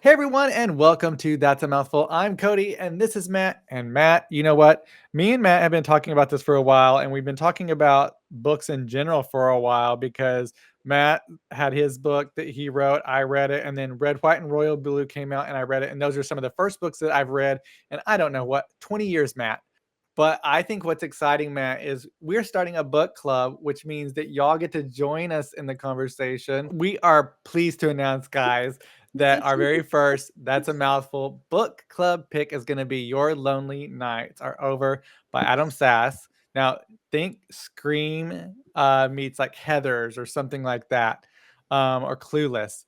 Hey everyone, and welcome to That's a Mouthful. I'm Cody, and this is Matt. And Matt, you know what? Me and Matt have been talking about this for a while, and we've been talking about books in general for a while because Matt had his book that he wrote. I read it, and then Red, White, and Royal Blue came out, and I read it. And those are some of the first books that I've read, and I don't know what, 20 years, Matt. But I think what's exciting, Matt, is we're starting a book club, which means that y'all get to join us in the conversation. We are pleased to announce, guys, that our very first That's a Mouthful book club pick is going to be Your Lonely Nights Are Over by Adam Sass. Now, think Scream meets like Heathers or something like that, or Clueless.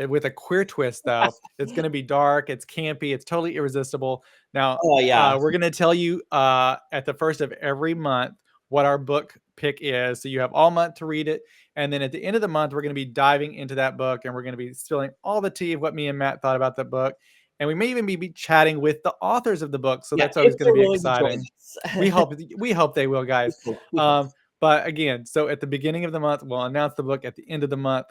With a queer twist, though. It's going to be dark, it's campy, it's totally irresistible. Now, Oh yeah. we're going to tell you at the first of every month what our book pick is. So you have all month to read it. And then at the end of the month, we're going to be diving into that book and we're going to be spilling all the tea of what me and Matt thought about that book. And we may even be chatting with the authors of the book. So Yeah, that's always kids going to are be willing to join exciting. We us. hope they will, guys. We hope. But again, so at the beginning of the month, we'll announce the book. At the end of the month,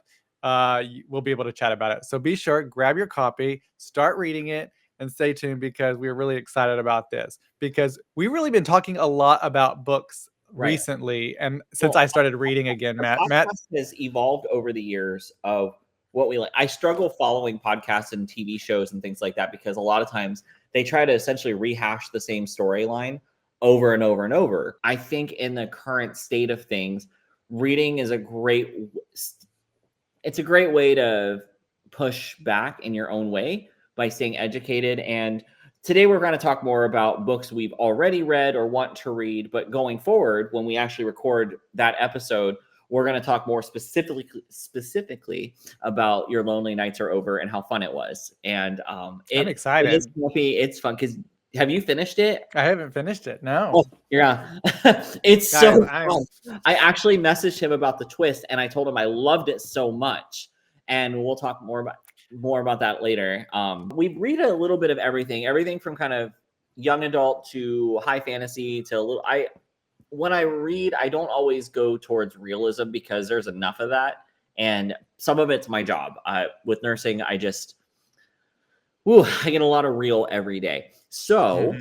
we'll be able to chat about it. So be sure, grab your copy, start reading it, and stay tuned because we're really excited about this. Because we've really been talking a lot about books Right. recently, and since Well, I started reading again, our Matt. podcast has evolved over the years of what we like. I struggle following podcasts and TV shows and things like that because a lot of times they try to essentially rehash the same storyline over and over and over. I think in the current state of things, reading is it's a great way to push back in your own way by staying educated. And today we're going to talk more about books we've already read or want to read. But going forward, when we actually record that episode, we're going to talk more specifically about Your Lonely Nights Are Over and how fun it was. And I'm it is excited. campy. It's fun because have you finished it? I haven't finished it. Oh, No, yeah. It's guys, so fun. I actually messaged him about the twist and I told him I loved it so much. And we'll talk more about that later. We read a little bit of everything from kind of young adult to high fantasy to a little when I read, I don't always go towards realism because there's enough of that. And some of it's my job. With nursing, I get a lot of real every day. So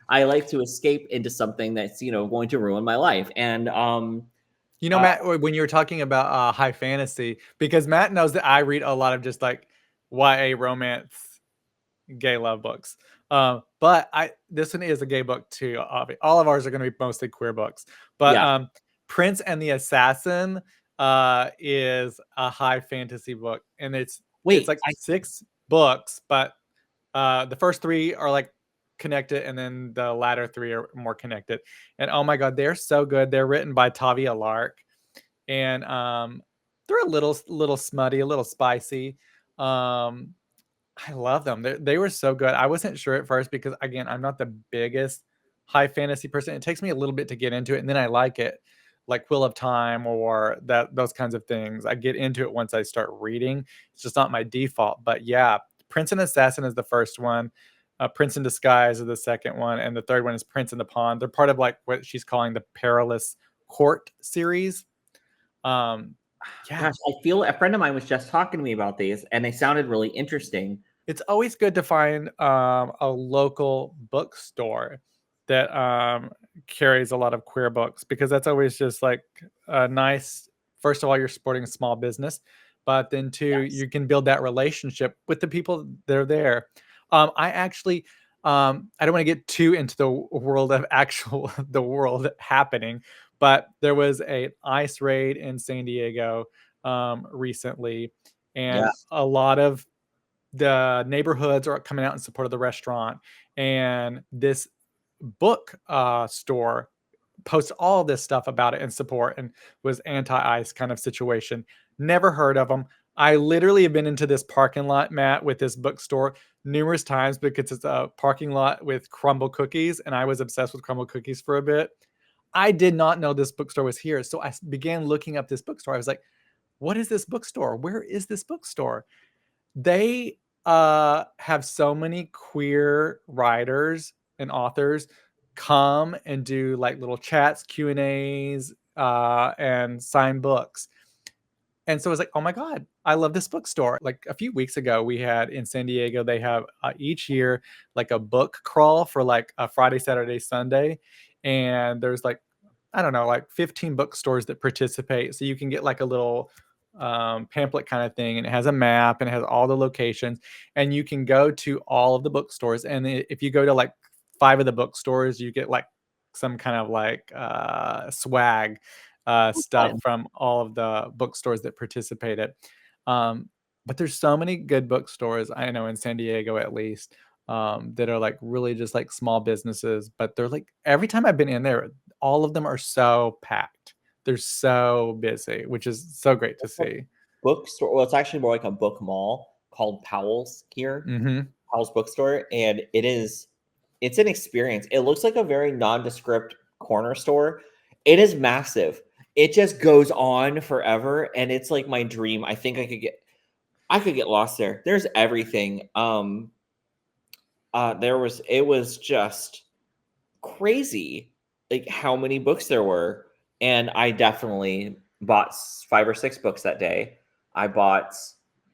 I like to escape into something that's, going to ruin my life. And Matt, when you were talking about high fantasy, because Matt knows that I read a lot of just like YA romance, gay love books. But this one is a gay book too. All of ours are going to be mostly queer books. But yeah. Prince and the Assassin is a high fantasy book, and it's like 6 books, but the first 3 are like connected, and then the latter 3 are more connected. And oh my god, they're so good. They're written by Tavia Lark, and they're a little smutty, a little spicy. I love them. They were so good. I wasn't sure at first because again, I'm not the biggest high fantasy person. It takes me a little bit to get into it, and then I like it, like Wheel of Time or those kinds of things. I get into it once I start reading. It's just not my default. But yeah, Prince and Assassin is the first one. Prince in Disguise is the second one, and the third one is Prince in the Pond. They're part of like what she's calling the Perilous Court series. Yeah. Gosh, I feel a friend of mine was just talking to me about these, and they sounded really interesting. It's always good to find a local bookstore that carries a lot of queer books because that's always just like a nice. First of all, you're supporting a small business, but then two, you can build that relationship with the people that are there. I actually, I don't want to get too into the world of the world happening, but there was an ICE raid in San Diego recently, and a lot of the neighborhoods are coming out in support of the restaurant, and this book store posts all this stuff about it in support and was anti-ICE kind of situation. Never heard of them. I literally have been into this parking lot, Matt, with this bookstore numerous times because it's a parking lot with crumble cookies, and I was obsessed with crumble cookies for a bit. I did not know this bookstore was here, so I began looking up this bookstore. I was like, what is this bookstore? Where is this bookstore? They have so many queer writers and authors come and do like little chats, Q&As, and sign books. And so I was like, oh my God, I love this bookstore. Like a few weeks ago, we had in San Diego, they have each year like a book crawl for like a Friday, Saturday, Sunday. And there's like, I don't know, like 15 bookstores that participate. So you can get like a little pamphlet kind of thing, and it has a map and it has all the locations. And you can go to all of the bookstores. And if you go to like 5 of the bookstores, you get like some kind of like swag stuff Fun. from all of the bookstores that participated. Um, but there's so many good bookstores, I know in San Diego at least, that are like really just like small businesses. But they're like every time I've been in there, all of them are so packed. They're so busy, which is so great to see. Bookstore. Well, it's actually more like a book mall called Powell's here, Hmm. Powell's Bookstore, and it's an experience. It looks like a very nondescript corner store. It is massive. It just goes on forever, and it's like my dream. I think I could get lost there. There's everything. It was just crazy, like how many books there were, and I definitely bought 5 or 6 books that day. I bought,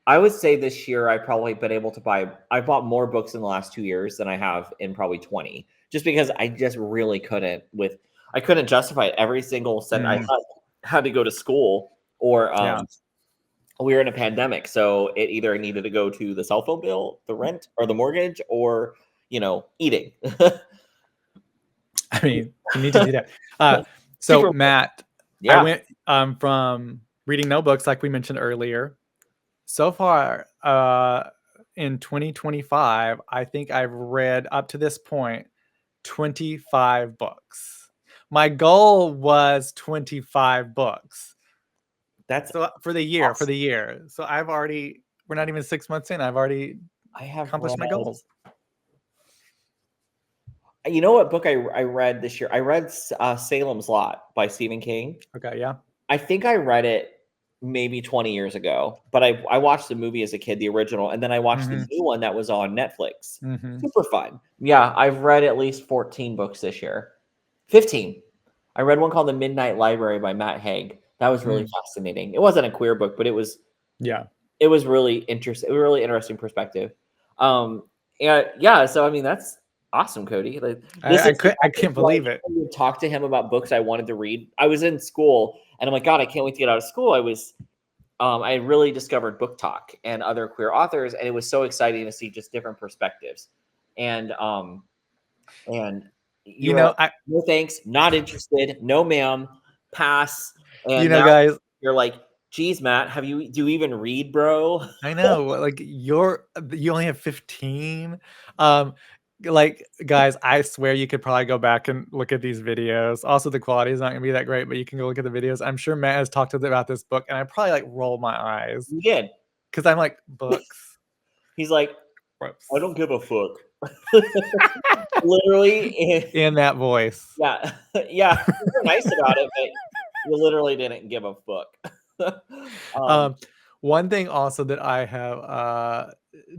I would say this year I probably been able to buy. I bought more books in the last 2 years than I have in probably 20, just because I just really couldn't with. I couldn't justify it. Every single cent I had to go to school, or Yeah. we were in a pandemic, so it either needed to go to the cell phone bill, the rent, or the mortgage, or eating. I mean, you need to do that. So Super. Matt, I Yeah. went from reading no books like we mentioned earlier. So far, in 2025, I think I've read up to this point 25 books. My goal was 25 books. That's So for the year, awesome. So we're not even 6 months in. I've already I have accomplished my read. goal. You know what book I read this year? I read Salem's Lot by Stephen King. Okay, yeah. I think I read it maybe 20 years ago, but I watched the movie as a kid, the original, and then I watched the Mhm. new one that was on Netflix. Mhm. Super fun. Yeah, I've read at least 14 books this year. 15. I read one called The Midnight Library by Matt Haig. That was really Mm. fascinating. It wasn't a queer book, but Yeah. it was really interesting. Really interesting perspective. Yeah. So I mean, that's awesome, Cody. Like, this is I can't like believe it. when you talk to him about books I wanted to read. I was in school, and I'm like, God, I can't wait to get out of school. I really discovered Book Talk and other queer authors, and it was so exciting to see just different perspectives. And and you You were like, know, I no thanks, not interested, no ma'am, pass. you And know, now guys, you're like, geez, Matt, do you even read, bro? I know, like, you only have 15? Um, like, guys, I swear you could probably go back and look at these videos. Also, the quality is not gonna be that great, but you can go look at the videos. I'm sure Matt has talked to about this book, and I probably, like, roll my eyes You did. because 'cause I'm like, "Books? He's like, I Gross." don't give a fuck. Literally, In that voice. yeah, yeah. You were nice about it, but you literally didn't give a fuck. um, Um, one thing also that I have,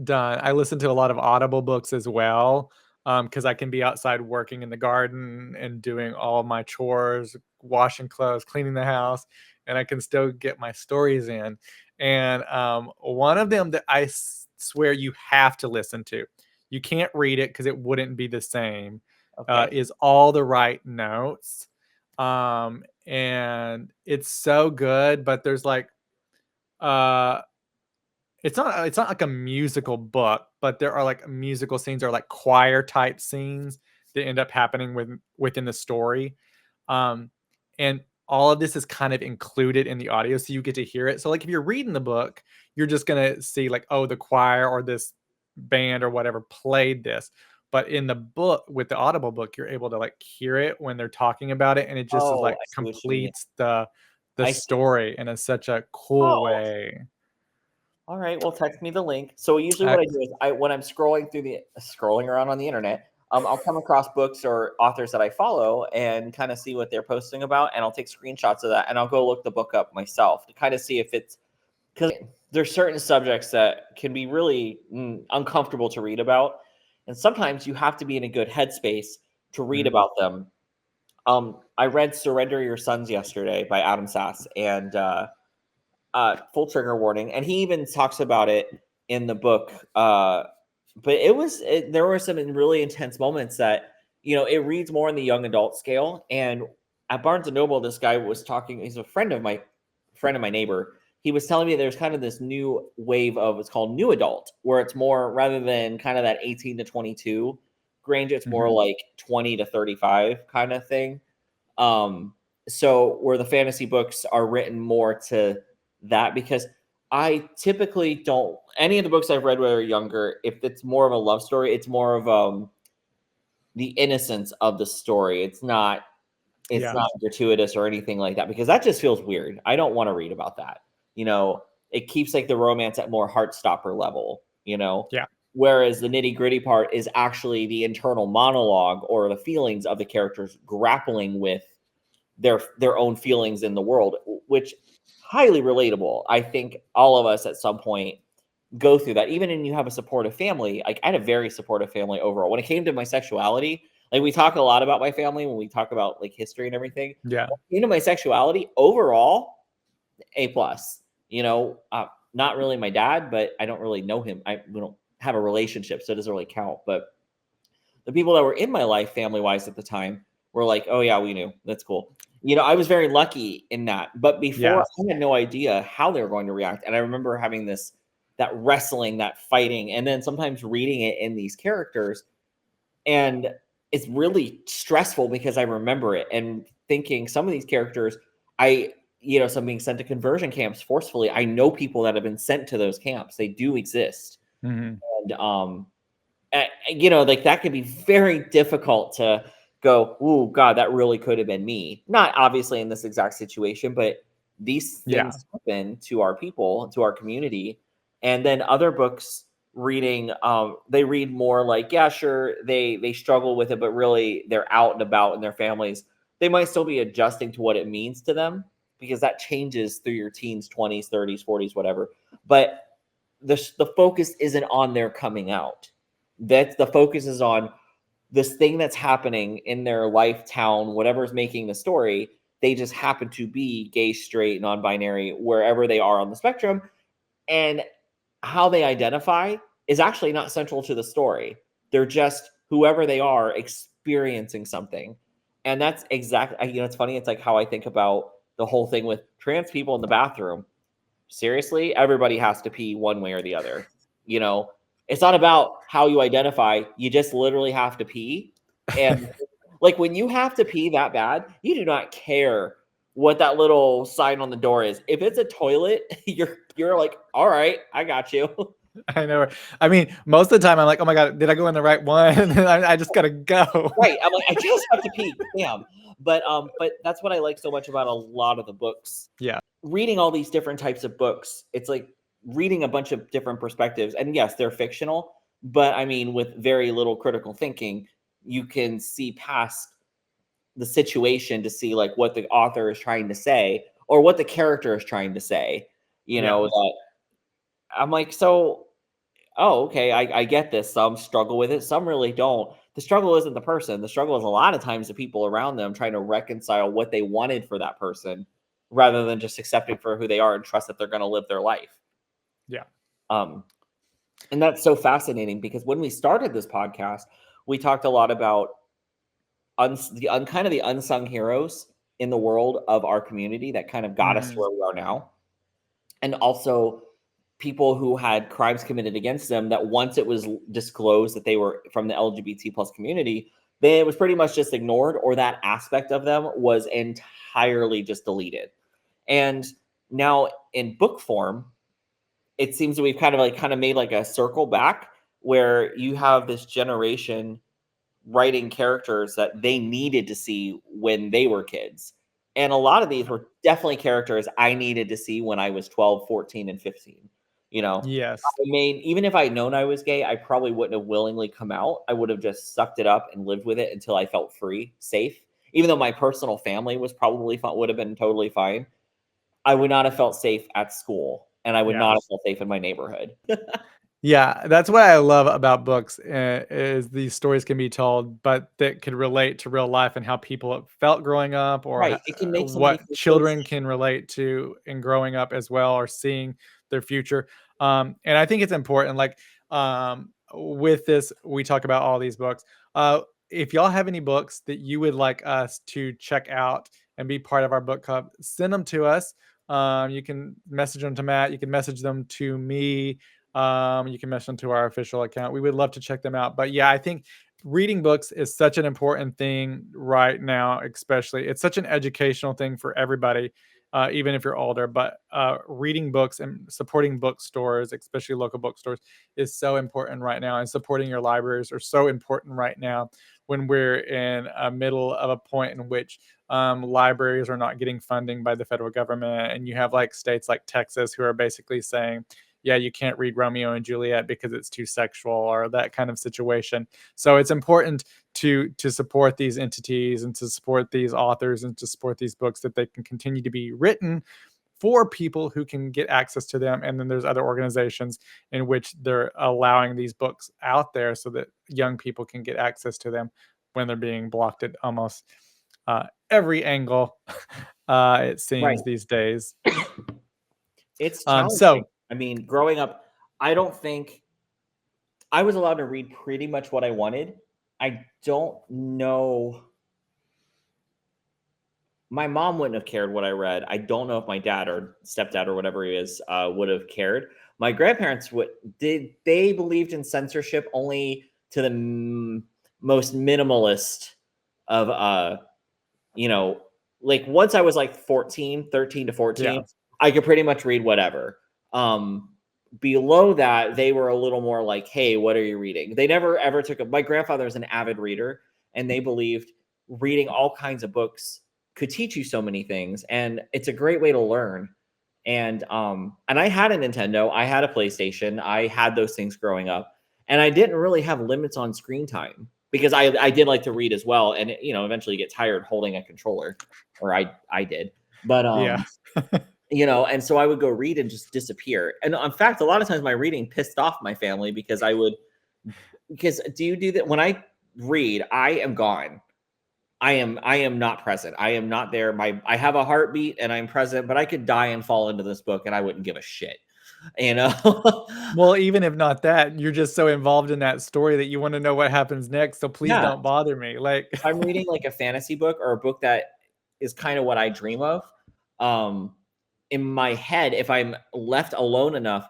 done, I listen to a lot of Audible books as well, because I can be outside working in the garden and doing all my chores, washing clothes, cleaning the house, and I can still get my stories in. And, one of them that I swear you have to listen to, you can't read it because it wouldn't be the same, okay. is All the Right Notes. And it's so good, but there's like uh, it's not like a musical book, but there are like musical scenes or like choir type scenes that end up happening within the story. Um, and all of this is kind of included in the audio, so you get to hear it. So like if you're reading the book, you're just gonna see like, oh, the choir or this band or whatever played this. But in the book, with the Audible book, you're able to like hear it when they're talking about it, and it just is Oh, like I see what you mean. completes the I see. story in such a cool Oh, way. all right. Well, text me the link. So usually what I Ex do is when I'm scrolling around on the internet, I'll come across books or authors that I follow and kind of see what they're posting about, and I'll take screenshots of that, and I'll go look the book up myself to kind of see if it's because there's certain subjects that can be really uncomfortable to read about, and sometimes you have to be in a good headspace to read Mhm. about them. I read "Surrender Your Sons" yesterday by Adam Sass, and full trigger warning, and he even talks about it in the book. But there were some really intense moments that, it reads more on the young adult scale. And at Barnes and Noble, this guy was talking. He's a friend of my neighbor. He was telling me there's kind of this new wave of, it's called new adult, where it's more, rather than kind of that 18 to 22 range, it's more like 20 to 35 kind of thing. So where the fantasy books are written more to that, because I typically don't, any of the books I've read when I was younger, if it's more of a love story, it's more of the innocence of the story. It's not gratuitous or anything like that, because that just feels weird. I don't want to read about that. It keeps like the romance at more Heartstopper level, Yeah. Whereas the nitty gritty part is actually the internal monologue or the feelings of the characters grappling with their own feelings in the world, which highly relatable. I think all of us at some point go through that. Even when you have a supportive family, like I had a very supportive family overall. When it came to my sexuality, like we talk a lot about my family when we talk about like history and everything. Yeah. When it came to my sexuality overall, A+. Not really my dad, but I don't really know him. We don't have a relationship, so it doesn't really count. But the people that were in my life, family wise at the time, were like, "Oh yeah, we knew. That's cool." I was very lucky in that. But before, I had no idea how they were going to react. And I remember having that wrestling, that fighting, and then sometimes reading it in these characters. And it's really stressful because I remember it and thinking some of these characters, some being sent to conversion camps forcefully. I know people that have been sent to those camps. They do exist. And, like that can be very difficult to go, "Ooh, God, that really could have been me." Not obviously in this exact situation, but these things happen to our people, to our community. And then other books reading, they read more like, yeah, sure, they struggle with it, but really they're out and about in their families. They might still be adjusting to what it means to them, because that changes through your teens, 20s, 30s, 40s, whatever. But the focus isn't on their coming out. The focus is on this thing that's happening in their life, town, whatever's making the story. They just happen to be gay, straight, non-binary, wherever they are on the spectrum. And how they identify is actually not central to the story. They're just whoever they are experiencing something. And that's exactly, it's funny. It's like how I think about the whole thing with trans people in the bathroom. Seriously, everybody has to pee one way or the other. It's not about how you identify. You just literally have to pee. And like when you have to pee that bad, you do not care what that little sign on the door is. If it's a toilet, you're like, all right, I got you. I know. I mean, most of the time I'm like, oh my God, did I go in the right one? I just gotta go. Right. I'm like, I just have to pee. Damn. But that's what I like so much about a lot of the books. Yeah. Reading all these different types of books, it's like reading a bunch of different perspectives. And yes, they're fictional, but I mean, with very little critical thinking, you can see past the situation to see like what the author is trying to say or what the character is trying to say. That I'm like, so, oh, okay, I get this. Some struggle with it, some really don't. The struggle isn't the person. The struggle is a lot of times the people around them trying to reconcile what they wanted for that person, rather than just accepting for who they are and trust that they're going to live their life. Yeah. And that's so fascinating, because when we started this podcast, we talked a lot about kind of the unsung heroes in the world of our community that kind of got us to where we are now. And also people who had crimes committed against them that once it was disclosed that they were from the LGBT plus community, then it was pretty much just ignored, or that aspect of them was entirely just deleted. And now in book form, it seems that we've kind of made like a circle back, where you have this generation writing characters that they needed to see when they were kids. And a lot of these were definitely characters I needed to see when I was 12, 14, and 15. Yes. I mean, even if I'd known I was gay, I probably wouldn't have willingly come out. I would have just sucked it up and lived with it until I felt free, safe. Even though my personal family was probably would have been totally fine, I would not have felt safe at school, and I would not have felt safe in my neighborhood. Yeah, that's what I love about books, is these stories can be told, but that could relate to real life and how people have felt growing up, or Right. It can make somebody what feel so children can relate to in growing up as well, or seeing their future. And I think it's important, like, with this, we talk about all these books. If y'all have any books that you would like us to check out and be part of our book club, send them to us. You can message them to Matt. You can message them to me. You can mention to our official account. We would love to check them out. But yeah, I think reading books is such an important thing right now, especially. It's such an educational thing for everybody, even if you're older. But reading books and supporting bookstores, especially local bookstores, is so important right now. And supporting your libraries are so important right now when we're in a middle of a point in which libraries are not getting funding by the federal government. And you have like states like Texas who are basically saying, yeah, you can't read Romeo and Juliet because it's too sexual, or that kind of situation. So it's important to support these entities and to support these authors and to support these books, that they can continue to be written for people who can get access to them. And then there's other organizations in which they're allowing these books out there so that young people can get access to them when they're being blocked at almost every angle, it Right. seems these days. It's So challenging. I mean, growing up, I don't think I was allowed to read pretty much what I wanted. I don't know. My mom wouldn't have cared what I read. I don't know if my dad or stepdad or whatever he is would have cared. My grandparents would did they believed in censorship only to the most minimalist of you know, like once I was like 14, 13 to 14, yeah, I could pretty much read whatever. Below that, they were a little more like, hey, what are you reading? They never ever took a my grandfather is an avid reader, and they believed reading all kinds of books could teach you so many things. And it's a great way to learn. And I had a Nintendo, I had a PlayStation, I had those things growing up, and I didn't really have limits on screen time because I did like to read as well. And eventually you get tired holding a controller, or I did. But yeah. and so I would go read and just disappear. And in fact, a lot of times my reading pissed off my family because because do you do that when I read, I am gone. I am not present. I am not there. I have a heartbeat and I'm present, but I could die and fall into this book and I wouldn't give a shit. You know? Well, even if not that, you're just so involved in that story that you wanna know what happens next, so please Yeah. don't bother me, like If I'm reading like a fantasy book or a book that is kind of what I dream of, um, in my head, if I'm left alone enough,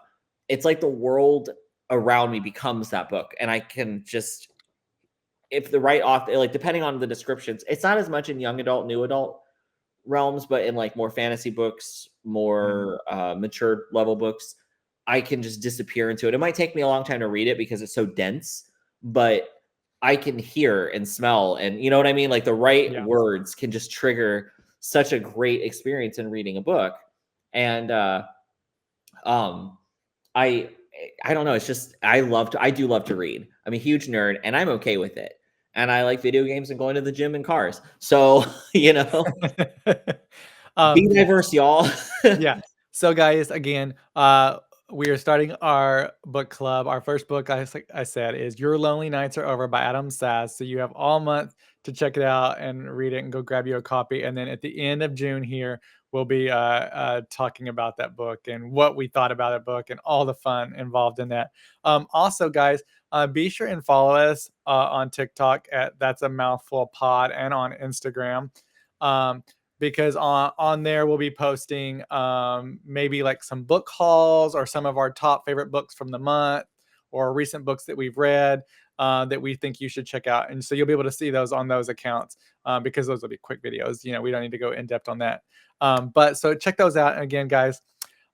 it's like the world around me becomes that book. And I can just, if the right author, like depending on the descriptions, it's not as much in young adult, new adult realms, but in like more fantasy books, Mhm. more mature level books, I can just disappear into it. It might take me a long time to read it because it's so dense, but I can hear and smell, and you know what I mean? Like the right Yeah. words can just trigger such a great experience in reading a book. And um I I don't know, it's just I do love to read. I'm a huge nerd and I'm okay with it. And I like video games and going to the gym and cars. So, Um, be diverse, y'all. yeah. So, guys, again, we are starting our book club. Our first book, I said, is Your Lonely Nights Are Over by Adam Sass. So you have all month to check it out and read it and go grab you a copy. And then at the end of June here, we'll be talking about that book and what we thought about that book and all the fun involved in that. Also, guys, be sure and follow us on TikTok at That's a Mouthful Pod and on Instagram. Um, because on there we'll be posting maybe like some book hauls or some of our top favorite books from the month, or recent books that we've read that we think you should check out. And so you'll be able to see those on those accounts, because those will be quick videos. We don't need to go in depth on that. But so check those out. And again, guys,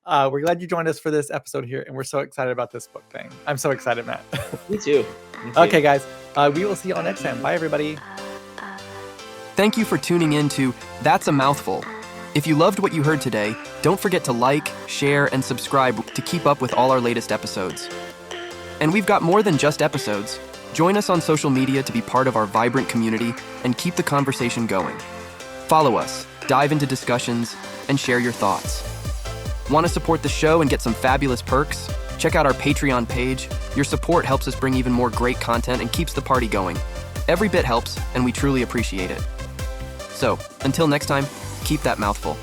we're glad you joined us for this episode here, and we're so excited about this book thing. I'm so excited, Matt. Me too. Me too. Okay, guys, we will see you all next time. Bye, everybody. Thank you for tuning in to That's a Mouthful. If you loved what you heard today, don't forget to like, share, and subscribe to keep up with all our latest episodes. And we've got more than just episodes. Join us on social media to be part of our vibrant community and keep the conversation going. Follow us, dive into discussions, and share your thoughts. Want to support the show and get some fabulous perks? Check out our Patreon page. Your support helps us bring even more great content and keeps the party going. Every bit helps, and we truly appreciate it. So, until next time, keep that mouthful.